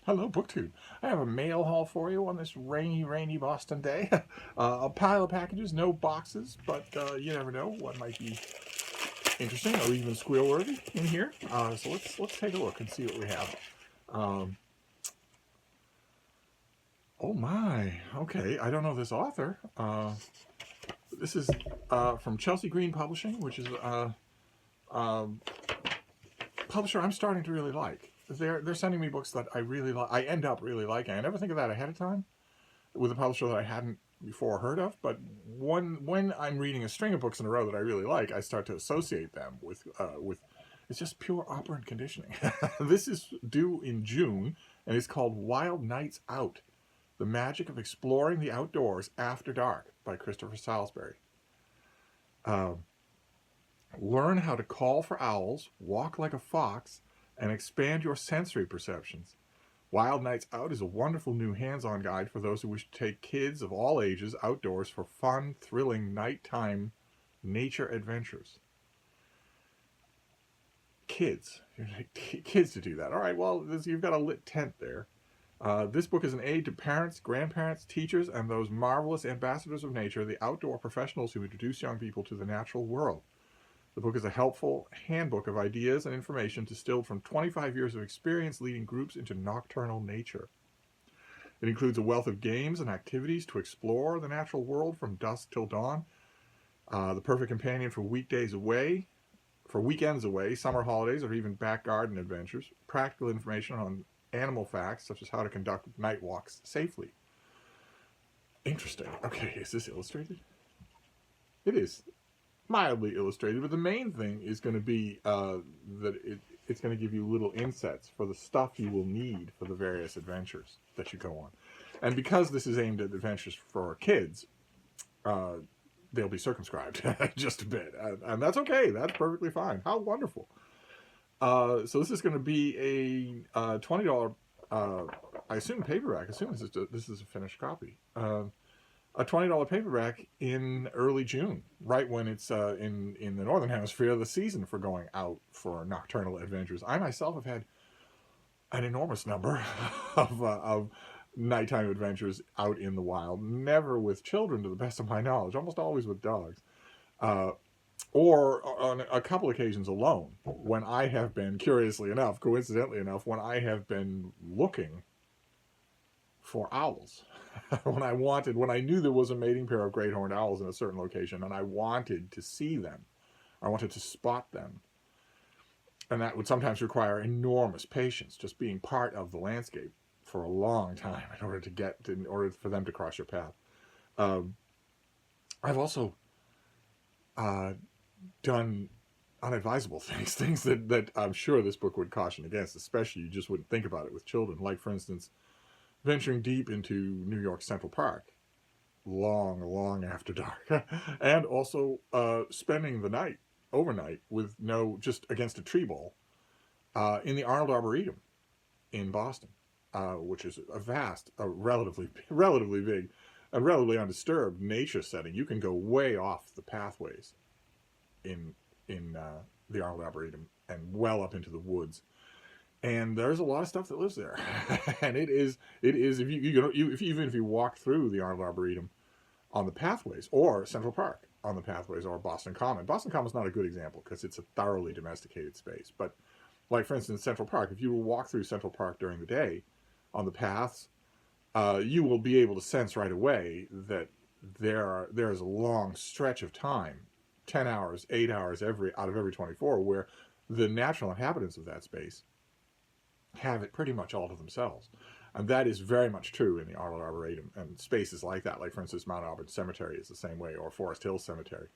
Hello, BookTube. I have a mail haul for you on this rainy Boston day. A pile of packages, no boxes, but you never know what might be interesting or even squeal-worthy in here. So let's take a look and see what we have. Um, oh my, okay. I don't know this author. This is from Chelsea Green Publishing, which is a publisher I'm starting to really like. They're sending me books that I really like. I end up really liking. I never think of that ahead of time with a publisher that I hadn't before heard of, but when I'm reading a string of books in a row that I really like, I start to associate them with it's just pure operant conditioning. This is due in June, and it's called Wild Nights Out: The Magic of Exploring the Outdoors After Dark by Christopher Salisbury. Learn how to call for owls, walk like a fox, and expand your sensory perceptions. Wild Nights Out is a wonderful new hands-on guide for those who wish to take kids of all ages outdoors for fun, thrilling nighttime nature adventures. Kids. Kids to do that. All right, well, you've got a lit tent there. This book is an aid to parents, grandparents, teachers, and those marvelous ambassadors of nature, the outdoor professionals who introduce young people to the natural world. The book is a helpful handbook of ideas and information distilled from 25 years of experience leading groups into nocturnal nature. It includes a wealth of games and activities to explore the natural world from dusk till dawn. The perfect companion for weekends away, summer holidays, or even back garden adventures. Practical information on animal facts, such as how to conduct night walks safely. Interesting. Okay, is this illustrated? It is mildly illustrated, but the main thing is going to be that it's going to give you little insets for the stuff you will need for the various adventures that you go on. And because this is aimed at adventures for kids, they'll be circumscribed just a bit. And that's okay. That's perfectly fine. How wonderful. So this is going to be a $20, I assume paperback. I assume this is a finished copy. A $20 paperback in early June, right when it's in the Northern Hemisphere, the season for going out for nocturnal adventures. I myself have had an enormous number of nighttime adventures out in the wild, never with children to the best of my knowledge, almost always with dogs, or on a couple occasions alone, when I have been, curiously enough, coincidentally enough, when I have been looking for owls. when I knew there was a mating pair of great horned owls in a certain location and I wanted to see them, I wanted to spot them. And that would sometimes require enormous patience, just being part of the landscape for a long time in order for them to cross your path. I've also done unadvisable things that I'm sure this book would caution against, especially you just wouldn't think about it with children. Like, for instance, venturing deep into New York Central Park, long after dark, and also spending the night, overnight, just against a tree bowl, in the Arnold Arboretum in Boston, which is a relatively big, and relatively undisturbed nature setting. You can go way off the pathways in the Arnold Arboretum and well up into the woods. And there's a lot of stuff that lives there, and it is even if you walk through the Arnold Arboretum on the pathways, or Central Park on the pathways, or Boston Common. Boston Common is not a good example because it's a thoroughly domesticated space. But like, for instance, Central Park, if you walk through Central Park during the day on the paths, you will be able to sense right away that there is a long stretch of time, 10 hours, 8 hours out of every 24, where the natural inhabitants of that space have it pretty much all to themselves. And that is very much true in the Arnold Arboretum and spaces like that. Like, for instance, Mount Auburn Cemetery is the same way, or Forest Hill Cemetery,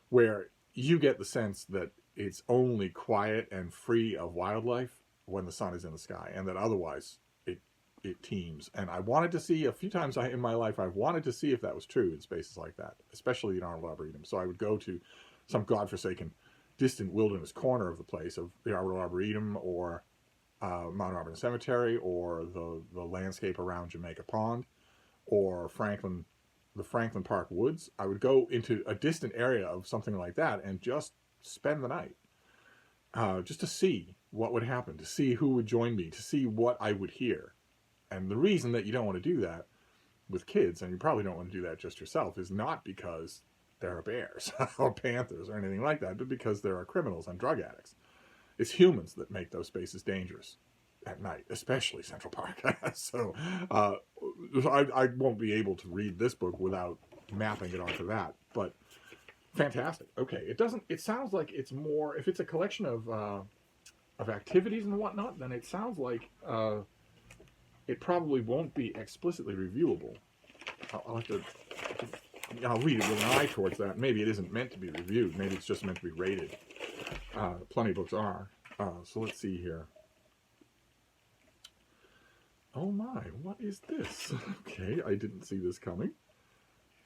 where you get the sense that it's only quiet and free of wildlife when the sun is in the sky, and that otherwise it teems. And I wanted to see, a few times in my life, I wanted to see if that was true in spaces like that, especially in Arnold Arboretum. So I would go to some godforsaken, distant wilderness corner of the place, of the Arnold Arboretum, or Mount Auburn Cemetery, or the landscape around Jamaica Pond, or the Franklin Park Woods. I would go into a distant area of something like that and just spend the night, just to see what would happen, to see who would join me, to see what I would hear. And the reason that you don't want to do that with kids, and you probably don't want to do that just yourself, is not because there are bears or panthers or anything like that, but because there are criminals and drug addicts. It's humans that make those spaces dangerous at night, especially Central Park. So I won't be able to read this book without mapping it onto that, but fantastic. Okay, it sounds like it's more, if it's a collection of activities and whatnot, then it sounds like it probably won't be explicitly reviewable. I'll have to, I'll read it with an eye towards that. Maybe it isn't meant to be reviewed. Maybe it's just meant to be rated. Plenty of books are. So let's see here. Oh my, what is this? Okay, I didn't see this coming.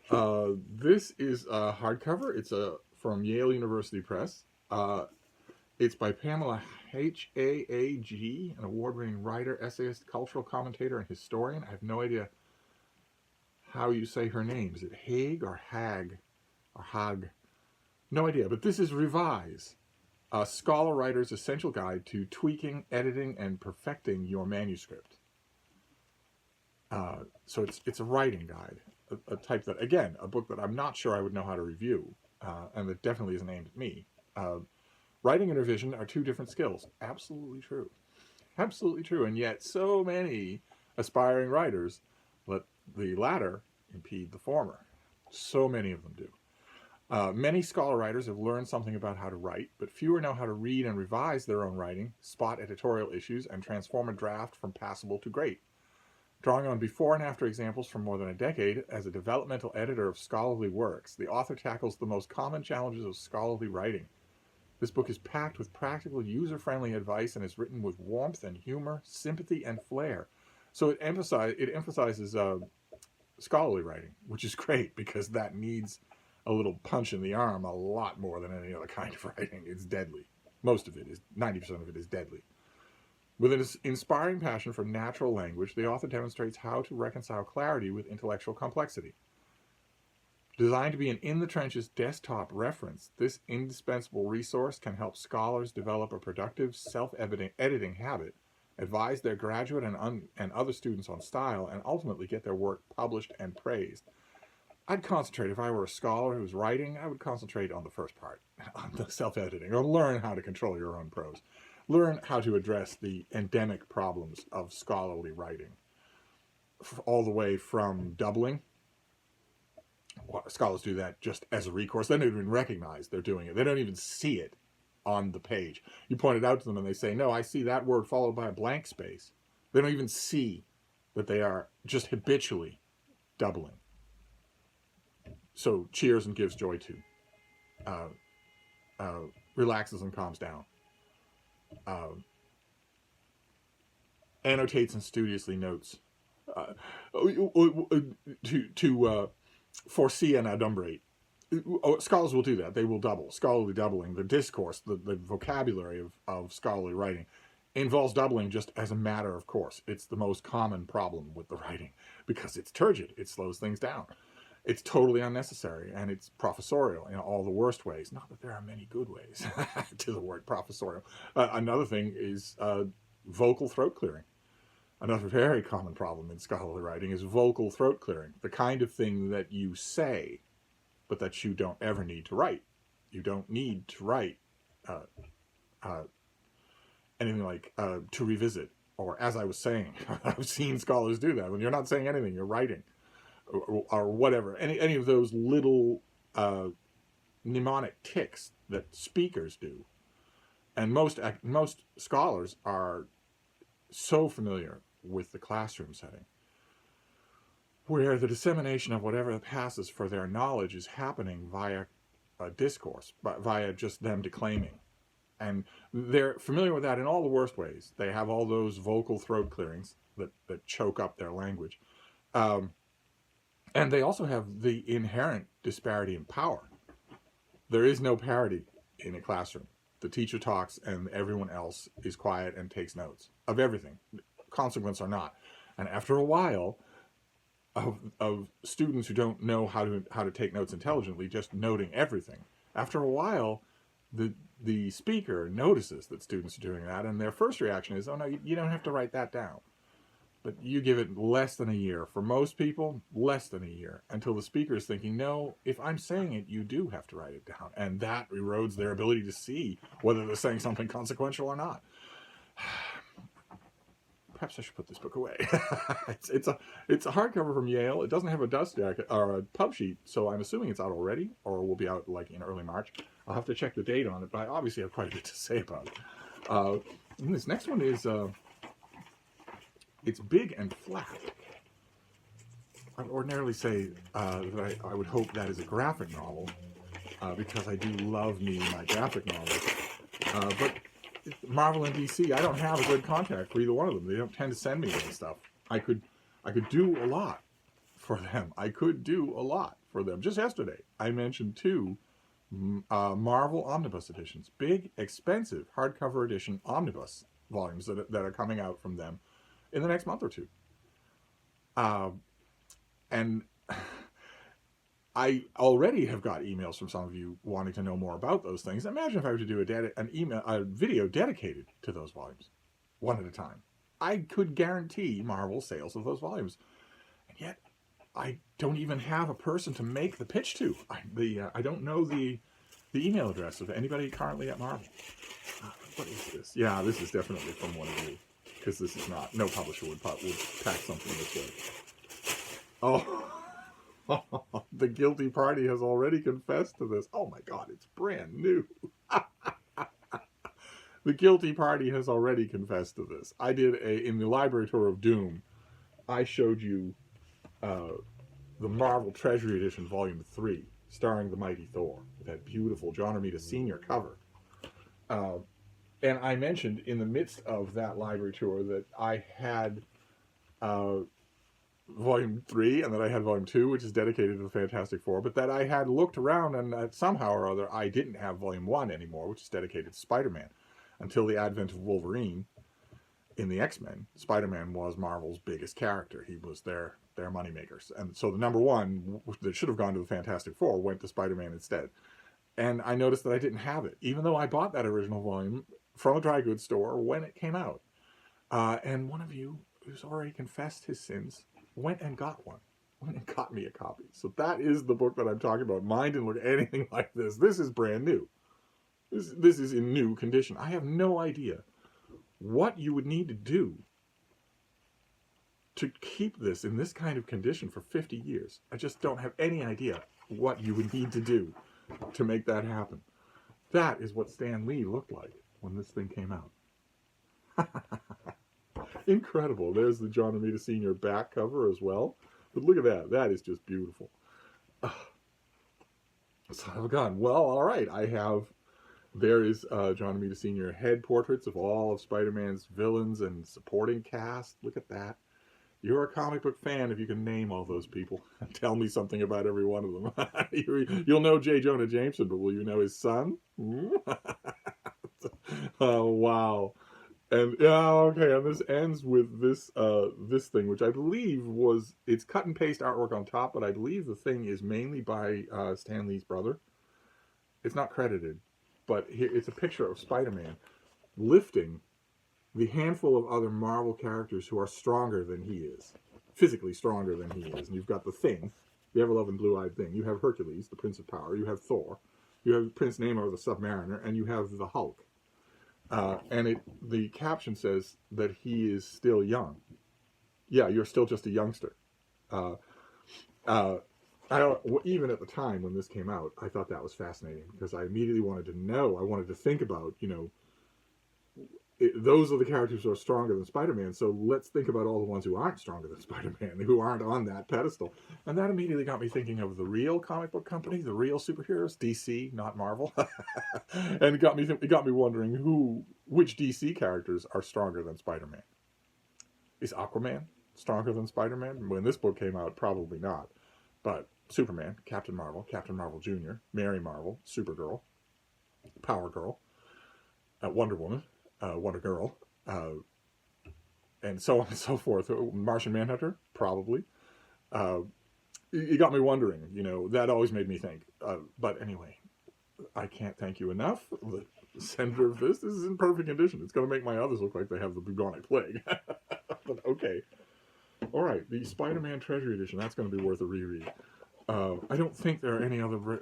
This is a hardcover. It's from Yale University Press. It's by Pamela Haag, an award-winning writer, essayist, cultural commentator, and historian. I have no idea how you say her name. Is it Haag or Hag or Hag? No idea. But this is Revise, a scholar writer's essential guide to tweaking, editing, and perfecting your manuscript. So it's a writing guide, a type that, again, a book that I'm not sure I would know how to review, and that definitely isn't aimed at me. Writing and revision are two different skills. Absolutely true. Absolutely true. And yet so many aspiring writers let the latter impede the former. So many of them do. Many scholar writers have learned something about how to write, but fewer know how to read and revise their own writing, spot editorial issues, and transform a draft from passable to great. Drawing on before and after examples from more than a decade, as a developmental editor of scholarly works, the author tackles the most common challenges of scholarly writing. This book is packed with practical, user-friendly advice and is written with warmth and humor, sympathy and flair. So it emphasizes scholarly writing, which is great because that needs a little punch in the arm a lot more than any other kind of writing. It's deadly. Most of it is, 90% of it is deadly. With an inspiring passion for natural language, the author demonstrates how to reconcile clarity with intellectual complexity. Designed to be an in-the-trenches desktop reference, this indispensable resource can help scholars develop a productive self-editing habit, advise their graduate and other students on style, and ultimately get their work published and praised. I'd concentrate, if I were a scholar who's writing, I would concentrate on the first part, on the self-editing, or learn how to control your own prose. Learn how to address the endemic problems of scholarly writing, all the way from doubling. Scholars do that just as a recourse. They don't even recognize they're doing it. They don't even see it on the page. You point it out to them and they say, no, I see that word followed by a blank space. They don't even see that they are just habitually doubling. So cheers and gives joy to. Relaxes and calms down. Annotates and studiously notes. To foresee and adumbrate. Scholars will do that. They will double. Scholarly doubling, the discourse, the vocabulary of scholarly writing involves doubling just as a matter of course. It's the most common problem with the writing because it's turgid. It slows things down. It's totally unnecessary, and it's professorial in all the worst ways. Not that there are many good ways to the word professorial. Another thing is vocal throat clearing. Another very common problem in scholarly writing is vocal throat clearing, the kind of thing that you say, but that you don't ever need to write. You don't need to write anything like to revisit, or as I was saying. I've seen scholars do that. When you're not saying anything, you're writing, or whatever. Any of those little mnemonic tics that speakers do. And most scholars are so familiar with the classroom setting, where the dissemination of whatever passes for their knowledge is happening via a discourse, via just them declaiming. And they're familiar with that in all the worst ways. They have all those vocal throat clearings that choke up their language. And they also have the inherent disparity in power. There is no parity in a classroom. The teacher talks and everyone else is quiet and takes notes of everything, consequence or not. And after a while of students who don't know how to take notes intelligently, just noting everything, after a while, the speaker notices that students are doing that, and their first reaction is, oh no, you don't have to write that down. But you give it less than a year. For most people, less than a year, until the speaker is thinking, no, if I'm saying it, you do have to write it down. And that erodes their ability to see whether they're saying something consequential or not. Perhaps I should put this book away. it's a hardcover from Yale. It doesn't have a dust jacket or a pub sheet, so I'm assuming it's out already, or will be out like in early March. I'll have to check the date on it, but I obviously have quite a bit to say about it. And this next one is it's big and flat. I would ordinarily say that I would hope that is a graphic novel, because I do love me my graphic novels. But Marvel and DC, I don't have a good contact for either one of them. They don't tend to send me any stuff. I could do a lot for them. I could do a lot for them. Just yesterday, I mentioned 2 Marvel omnibus editions, big, expensive hardcover edition omnibus volumes that are coming out from them in the next month or 2. And I already have got emails from some of you wanting to know more about those things. Imagine if I were to do a video dedicated to those volumes, one at a time. I could guarantee Marvel sales of those volumes, and yet I don't even have a person to make the pitch to. I don't know the email address of anybody currently at Marvel. What is this? Yeah, this is definitely from one of you, because this is not. No publisher would pack something this way. Oh. The guilty party has already confessed to this. Oh my God, it's brand new. The guilty party has already confessed to this. I did in the library tour of Doom, I showed you the Marvel Treasury Edition Volume 3, starring the mighty Thor, with that beautiful John Romita Sr. cover. And I mentioned in the midst of that library tour that I had Volume 3, and that I had Volume 2, which is dedicated to the Fantastic Four, but that I had looked around and that somehow or other I didn't have Volume 1 anymore, which is dedicated to Spider-Man. Until the advent of Wolverine in the X-Men, Spider-Man was Marvel's biggest character. He was their moneymakers. And so the number 1 that should have gone to the Fantastic Four went to Spider-Man instead. And I noticed that I didn't have it, even though I bought that original volume from a dry goods store when it came out. And one of you who's already confessed his sins went and got one. Went and got me a copy. So that is the book that I'm talking about. Mine didn't look anything like this. This is brand new. This is in new condition. I have no idea what you would need to do to keep this in this kind of condition for 50 years. I just don't have any idea what you would need to do to make that happen. That is what Stan Lee looked like when this thing came out. Incredible. There's the John Romita Sr. back cover as well. But look at that. That is just beautiful. Son of a gun. Well, all right. There is John Romita Sr. head portraits of all of Spider-Man's villains and supporting cast. Look at that. You're a comic book fan if you can name all those people. Tell me something about every one of them. You'll know J. Jonah Jameson, but will you know his son? Oh, wow. And yeah, okay, and this ends with this this thing, which I believe it's cut and paste artwork on top, but I believe the thing is mainly by Stan Lee's brother. It's not credited, but here it's a picture of Spider-Man lifting the handful of other Marvel characters who are stronger than he is, physically stronger than he is. And you've got the Thing, the ever-loving blue-eyed Thing. You have Hercules, the Prince of Power. You have Thor. You have Prince Namor, the Submariner, and you have the Hulk. And the caption says that he is still young. Yeah, you're still just a youngster. Even at the time when this came out, I thought that was fascinating because I immediately wanted to know. I wanted to think about, those are the characters who are stronger than Spider-Man. So let's think about all the ones who aren't stronger than Spider-Man, who aren't on that pedestal. And that immediately got me thinking of the real comic book company, the real superheroes, DC, not Marvel. And it got me wondering which DC characters are stronger than Spider-Man. Is Aquaman stronger than Spider-Man? When this book came out, probably not. But Superman, Captain Marvel Jr., Mary Marvel, Supergirl, Power Girl, Wonder Woman, Wonder Girl, and so on and so forth. Martian Manhunter, probably. It got me wondering, that always made me think. But anyway, I can't thank you enough. The sender of this is in perfect condition. It's going to make my others look like they have the bubonic plague. But okay. All right, the Spider-Man Treasury Edition. That's going to be worth a reread. I don't think there are any other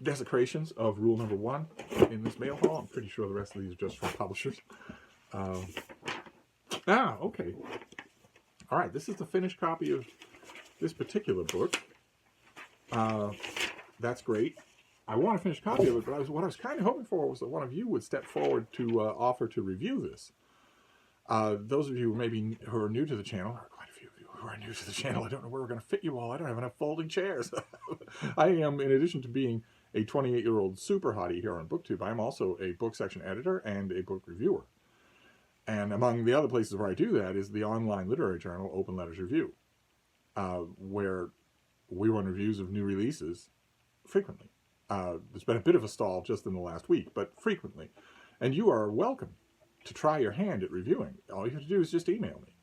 desecrations of rule number 1 in this mail haul. I'm pretty sure the rest of these are just from publishers. Okay. All right, this is the finished copy of this particular book. That's great. I want a finished copy of it, but what I was kind of hoping for was that one of you would step forward to offer to review this. Those of you who are new to the channel, or quite a few of you who are new to the channel, I don't know where we're going to fit you all. I don't have enough folding chairs. I am, in addition to being a 28-year-old super hottie here on BookTube, I'm also a book section editor and a book reviewer. And among the other places where I do that is the online literary journal Open Letters Review, where we run reviews of new releases frequently. There's been a bit of a stall just in the last week, but frequently. And you are welcome to try your hand at reviewing. All you have to do is just email me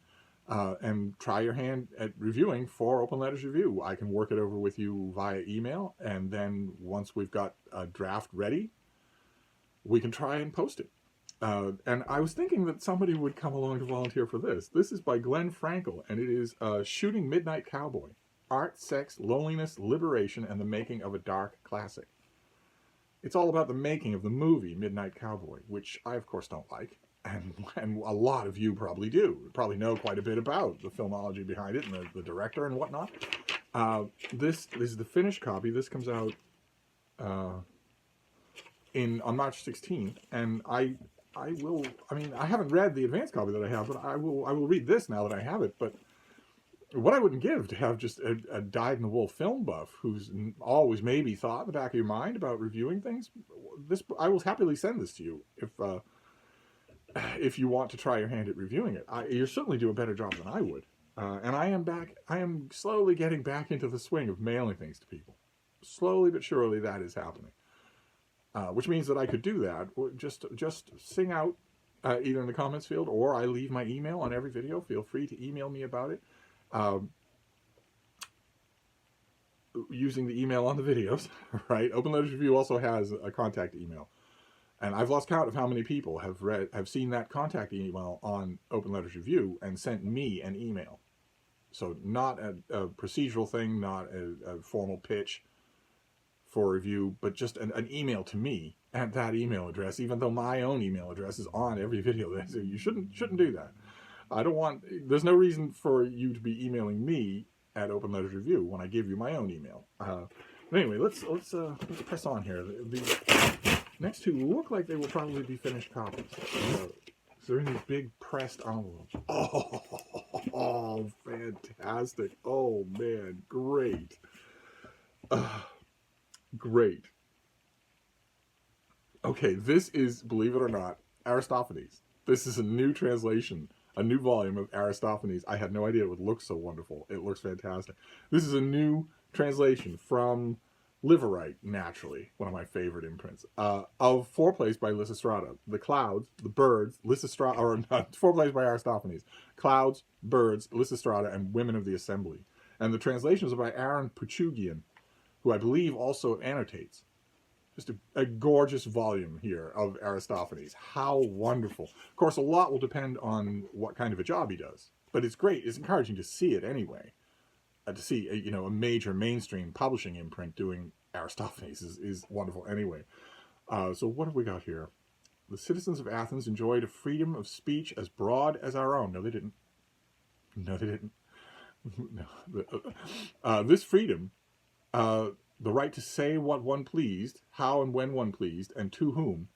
and try your hand at reviewing for Open Letters Review. I can work it over with you via email, and then once we've got a draft ready, we can try and post it. And I was thinking that somebody would come along to volunteer for this. This is by Glenn Frankel, and it is Shooting Midnight Cowboy: Art, Sex, Loneliness, Liberation, and the Making of a Dark Classic. It's all about the making of the movie Midnight Cowboy, which I, of course, don't like. And a lot of you probably do. You probably know quite a bit about the filmology behind it and the director and whatnot. This is the finished copy. This comes out on March 16th, and I haven't read the advanced copy that I have, but I will read this now that I have it. But what I wouldn't give to have just a dyed-in-the-wool film buff who's always maybe thought in the back of your mind about reviewing things, I will happily send this to you if you want to try your hand at reviewing it. You certainly do a better job than I would. And I am slowly getting back into the swing of mailing things to people. Slowly but surely that is happening. Which means that I could do that. Just sing out either in the comments field, or I leave my email on every video. Feel free to email me about it. Using the email on the videos, right? Open Letters Review also has a contact email. And I've lost count of how many people have seen that contact email on Open Letters Review and sent me an email. So not a procedural thing, not a formal pitch for review, but just an email to me at that email address, even though my own email address is on every video. So you shouldn't do that. There's no reason for you to be emailing me at Open Letters Review when I give you my own email. Anyway, let's press on here. The next two look like they will probably be finished copies. So they're in these big pressed envelopes. Oh, fantastic. Oh, man, great. Great. Okay, this is, believe it or not, Aristophanes. This is a new translation, a new volume of Aristophanes. I had no idea it would look so wonderful. It looks fantastic. This is a new translation from Liverite, naturally, one of my favorite imprints, of foreplays by Lysistrata. The Clouds, the Birds, Lysistrata, or not, foreplays by Aristophanes. Clouds, Birds, Lysistrata, and Women of the Assembly. And the translations are by Aaron Puchugian, who I believe also annotates. Just a gorgeous volume here of Aristophanes. How wonderful. Of course, a lot will depend on what kind of a job he does. But it's great. It's encouraging to see it anyway. To see a major mainstream publishing imprint doing Aristophanes is wonderful anyway. So what have we got here? The citizens of Athens enjoyed a freedom of speech as broad as our own. No, they didn't. No, they didn't. No. This freedom... the right to say what one pleased, how and when one pleased, and to whom,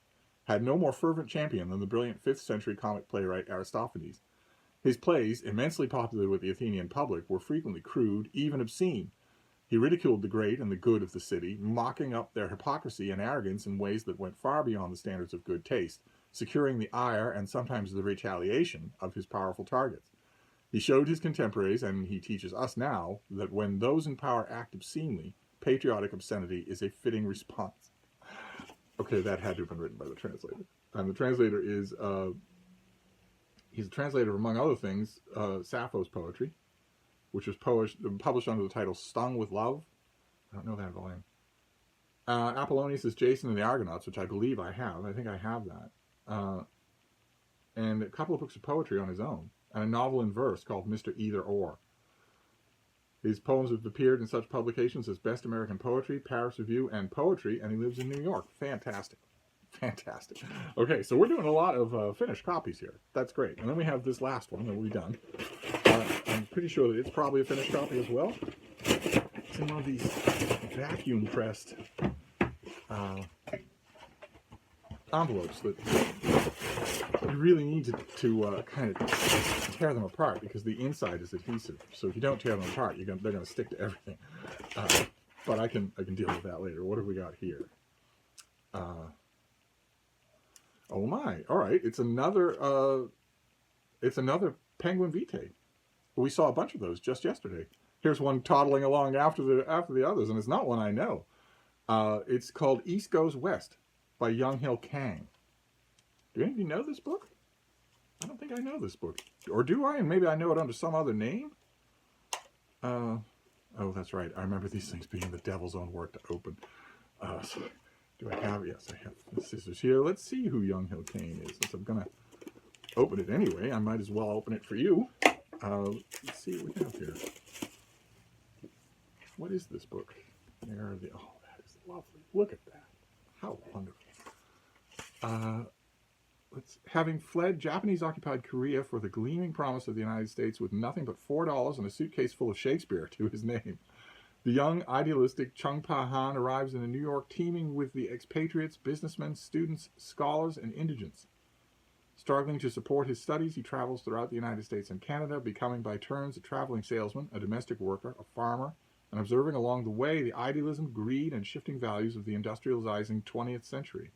had no more fervent champion than the brilliant 5th century comic playwright Aristophanes. His plays, immensely popular with the Athenian public, were frequently crude, even obscene. He ridiculed the great and the good of the city, mocking up their hypocrisy and arrogance in ways that went far beyond the standards of good taste, securing the ire and sometimes the retaliation of his powerful targets. He showed his contemporaries, and he teaches us now, that when those in power act obscenely, patriotic obscenity is a fitting response. Okay, that had to have been written by the translator. And the translator is, he's a translator of, among other things, Sappho's poetry, which was published under the title Stung with Love. I don't know that volume. Apollonius' Jason and the Argonauts, which I believe I have. I think I have that. And a couple of books of poetry on his own. and a novel in verse called Mr. Either Or. His poems have appeared in such publications as Best American Poetry, Paris Review, and Poetry, and he lives in New York. Fantastic. Fantastic. Okay, so we're doing a lot of finished copies here. That's great. And then we have this last one that we've done. I'm pretty sure that it's probably a finished copy as well. It's in one of these vacuum-pressed envelopes that you really need to kind of tear them apart because the inside is adhesive. So if you don't tear them apart, they're going to stick to everything. But I can deal with that later. What have we got here? Oh my! All right, it's another Penguin Vitae. We saw a bunch of those just yesterday. Here's one toddling along after the others, and it's not one I know. It's called East Goes West by Young Hill Kang. Do any of you know this book? I don't think I know this book. Or do I? And maybe I know it under some other name? Oh, that's right. I remember these things being the devil's own work to open. So, do I have? Yes, I have the scissors here. Let's see who Young Hill Kang is. Since I'm going to open it anyway, I might as well open it for you. Let's see what we have here. What is this book? There are the... Oh, that is lovely. Look at that. How wonderful. Having fled Japanese-occupied Korea for the gleaming promise of the United States with nothing but $4 and a suitcase full of Shakespeare to his name, the young, idealistic Chung Pa-han arrives in a New York teeming with the expatriates, businessmen, students, scholars, and indigents. Struggling to support his studies, he travels throughout the United States and Canada, becoming by turns a traveling salesman, a domestic worker, a farmer, and observing along the way the idealism, greed, and shifting values of the industrializing 20th century.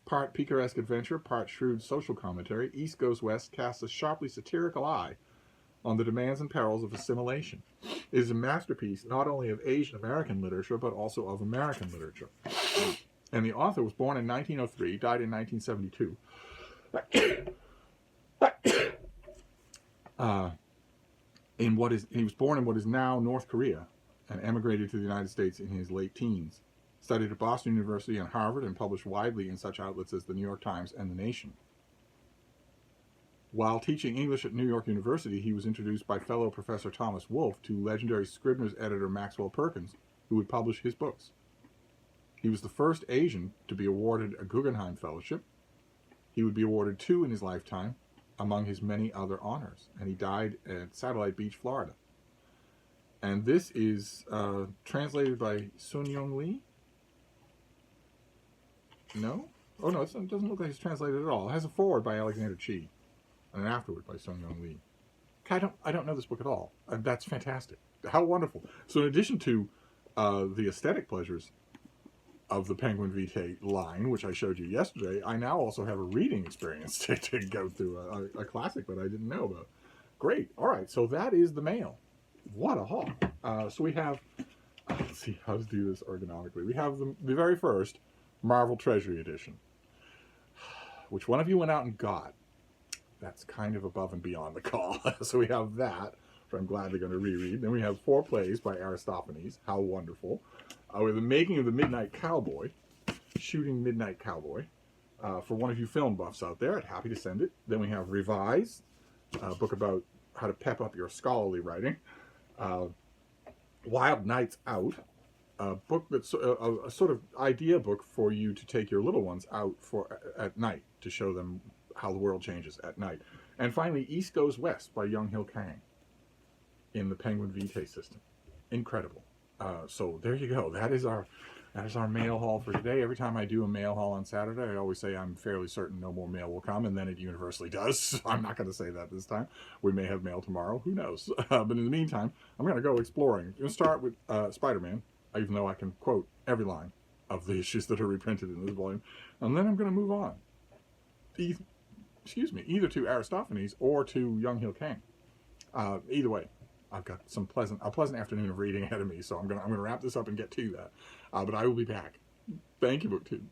Part picaresque adventure, part shrewd social commentary, East Goes West casts a sharply satirical eye on the demands and perils of assimilation. It is a masterpiece not only of Asian American literature, but also of American literature. And the author was born in 1903, died in 1972. He was born in what is now North Korea and emigrated to the United States in his late teens. Studied at Boston University and Harvard and published widely in such outlets as the New York Times and The Nation. While teaching English at New York University, he was introduced by fellow Professor Thomas Wolfe to legendary Scribner's editor Maxwell Perkins, who would publish his books. He was the first Asian to be awarded a Guggenheim Fellowship. He would be awarded 2 in his lifetime, among his many other honors, and he died at Satellite Beach, Florida. And this is translated by Sun Young Lee. No? Oh, no, it doesn't look like it's translated at all. It has a foreword by Alexander Chee and an afterword by Sun Young Lee. I don't know this book at all. That's fantastic. How wonderful. So in addition to the aesthetic pleasures of the Penguin Vitae line, which I showed you yesterday, I now also have a reading experience to go through, a classic that I didn't know about. Great. All right, so that is the mail. What a haul. So we have, let's see how to do this ergonomically. We have the very first Marvel Treasury edition. Which one of you went out and got? That's kind of above and beyond the call. So we have that, which I'm gladly going to reread. Then we have 4 plays by Aristophanes. How wonderful. With the making of the Midnight Cowboy, shooting Midnight Cowboy. For one of you film buffs out there, I'm happy to send it. Then we have Revised, a book about how to pep up your scholarly writing. Wild Nights Out, a book that's a sort of idea book for you to take your little ones out at night to show them how the world changes at night. And finally, East Goes West by Young Hill Kang in the Penguin Vitae system. Incredible. So there you go. That is our mail haul for today. Every time I do a mail haul on Saturday, I always say I'm fairly certain no more mail will come, and then it universally does. So I'm not going to say that this time. We may have mail tomorrow. Who knows? But in the meantime, I'm going to go exploring. I'm going to start with Spider-Man, even though I can quote every line of the issues that are reprinted in this volume. And then I'm going to move on. Either to Aristophanes or to Young Hill Kang. Either way, I've got a pleasant afternoon of reading ahead of me, so I'm gonna wrap this up and get to that. But I will be back. Thank you, BookTube.